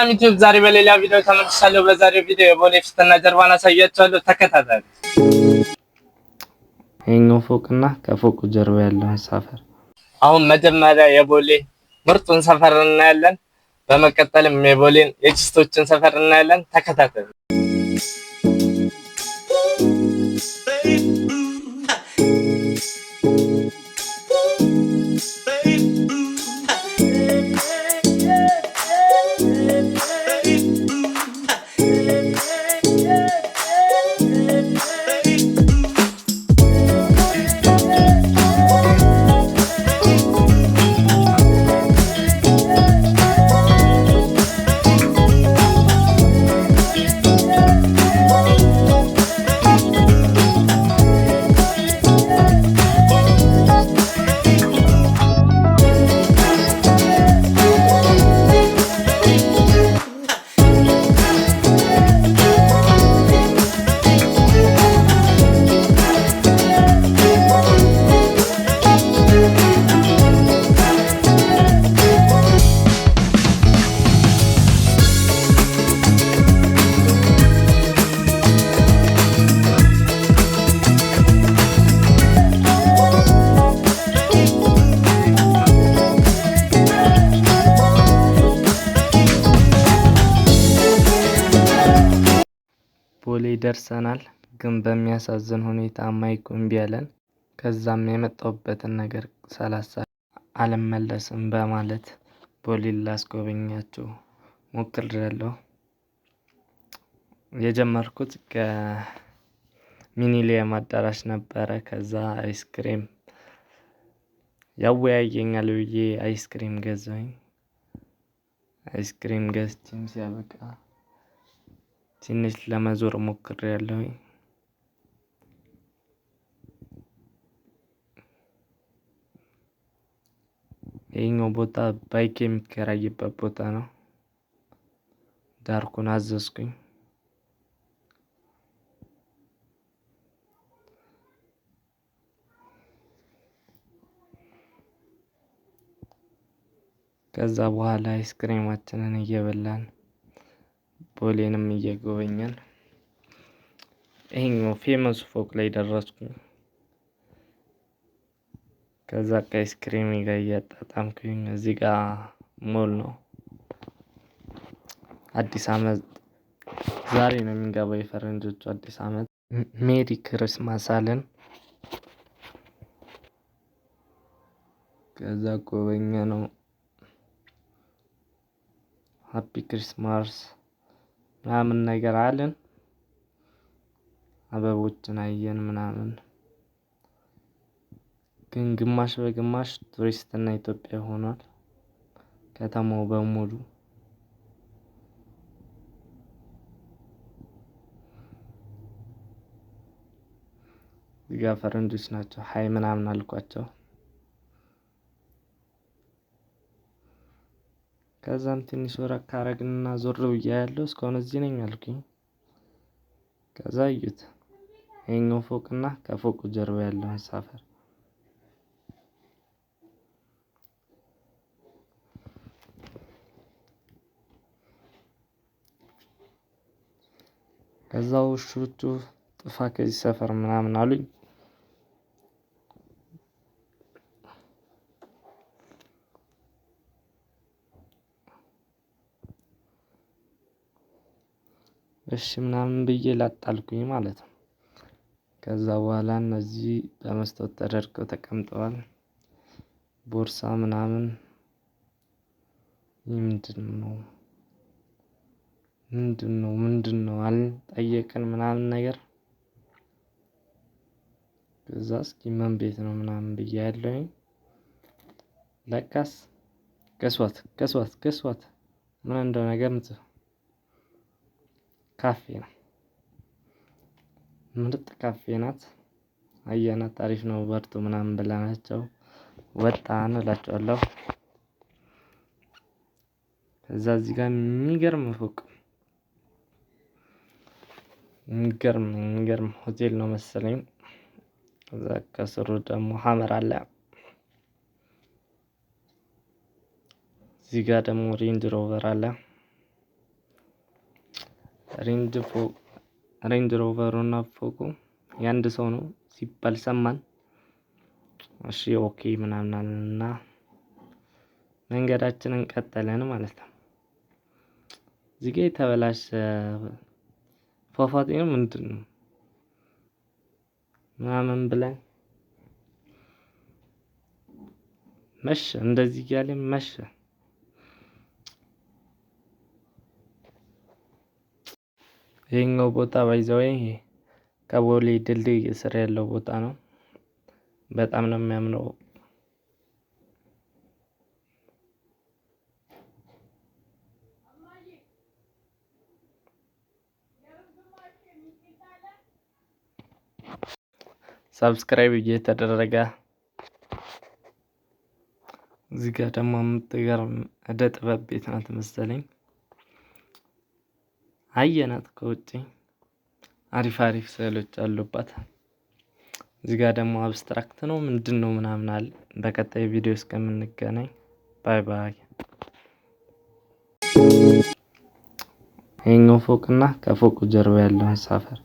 ዩቲዩብ ዛሬ በሌላ ቪዲዮ ተመልሻለሁ። በዛሬው ቪዲዮ የቦሌ ፊትና ጀርባን አሳያችኋለሁ። ተከታተሉ። ይሄኛው ፎቅና ከፎቁ ጀርባ ያለውን ሰፈር አሁን መጀመሪያ የቦሌ ምርጡን ሰፈር እናያለን። በመቀጠልም የቦሌን የቺስቶችን ሰፈር እናያለን። ተከታተሉ። ቦሌ ደርሰናል፣ ግን በሚያሳዝን ሁኔታ ማይኩ እምቢ አለን። ከዛም የመጣሁበትን ነገር ሳላሳ አልመለስም በማለት ቦሌ ላስጎበኛችሁ ሞክሬያለሁ። የጀመርኩት ከሚኒሊየም አዳራሽ ነበረ። ከዛ አይስክሬም ያወያየኛል ብዬ አይስክሬም ገዛሁኝ። አይስክሬም ገዝቼም ሲያበቃ ትንሽ ለመዞር ሞክሬያለሁ። ይሄኛው ቦታ ባይክ የሚከራይበት ቦታ ነው። ዳርኩን አዘዝኩኝ። ከዛ በኋላ አይስክሬማችንን እየበላን ቦሌንም እየጎበኘን ይሄኛው ፌመስ ፎቅ ላይ ደረስኩኝ። ከዛ ከአይስክሬም ጋር እያጣጣምኩኝ እዚህ ጋር ሞል ነው። አዲስ አመት ዛሬ ነው የሚገባው የፈረንጆቹ አዲስ አመት። ሜሪ ክርስማስ አለን። ከዛ ጎበኘ ነው። ሃፒ ክሪስማስ ምናምን ነገር አለን። አበቦችን አየን ምናምን። ግን ግማሽ በግማሽ ቱሪስትና ኢትዮጵያ ሆኗል ከተማው በሙሉ። እዚጋ ፈረንጆች ናቸው። ሀይ ምናምን አልኳቸው። ከዛም ትንሽ ወረቅ ካረግንና ዞር ብዬ ያለው እስካሁን እዚህ ነኝ አልኩኝ። ከዛ እዩት ይሄኛው ፎቅና ከፎቁ ጀርባ ያለውን ሰፈር። ከዛ ውሾቹ ጥፋ ከዚህ ሰፈር ምናምን አሉኝ። እሺ ምናምን ብዬ ላጣልኩኝ ማለት ነው። ከዛ በኋላ እነዚህ በመስታወት ተደርገው ተቀምጠዋል። ቦርሳ ምናምን ምንድነው አልጠየቅን ምናምን ነገር። ከዛ እስኪ ምን ቤት ነው ምናምን ብዬ ያለውኝ። ለካስ ገስዋት ምን እንደሆነ ገምቱ። ካፌ ነው። ምርጥ ካፌ ናት። አየናት አሪፍ ነው በርቱ ምናምን ብለናቸው ወጣን እላቸዋለሁ። ከዛ እዚህ ጋር የሚገርም ፎቅ የሚገርም ሆቴል ነው መሰለኝ። ከዛ ከስሩ ደግሞ ሀመር አለ። እዚህ ጋር ደግሞ ሬንጅ ሮቨር አለ። ሬንጅ ሮቨሩ እና ፎቁ የአንድ ሰው ነው ሲባል ሰማን። እሺ ኦኬ ምናምን እና መንገዳችንን ቀጠለን ማለት ነው። እዚህ ጋር የተበላሸ ፏፏቴ ነው ምንድን ነው ምናምን ብለን መሸ። እንደዚህ እያለ መሸ። ይሄኛው ቦታ ባይዘው ከቦሌ ድልድይ ስር ያለው ቦታ ነው። በጣም ነው የሚያምረው። ሰብስክራይብ እየተደረገ እዚህ ጋር ደግሞ የምትገርም እደ ጥበብ ቤት ናት መሰለኝ። አየናት ከውጪ አሪፍ አሪፍ ስዕሎች አሉባት። እዚህ ጋር ደግሞ አብስትራክት ነው ምንድን ነው ምናምን አለ። በቀጣይ ቪዲዮ እስከምንገናኝ ባይ ባይ። ይሄኛው ፎቅና ከፎቁ ጀርባ ያለውን ሰፈር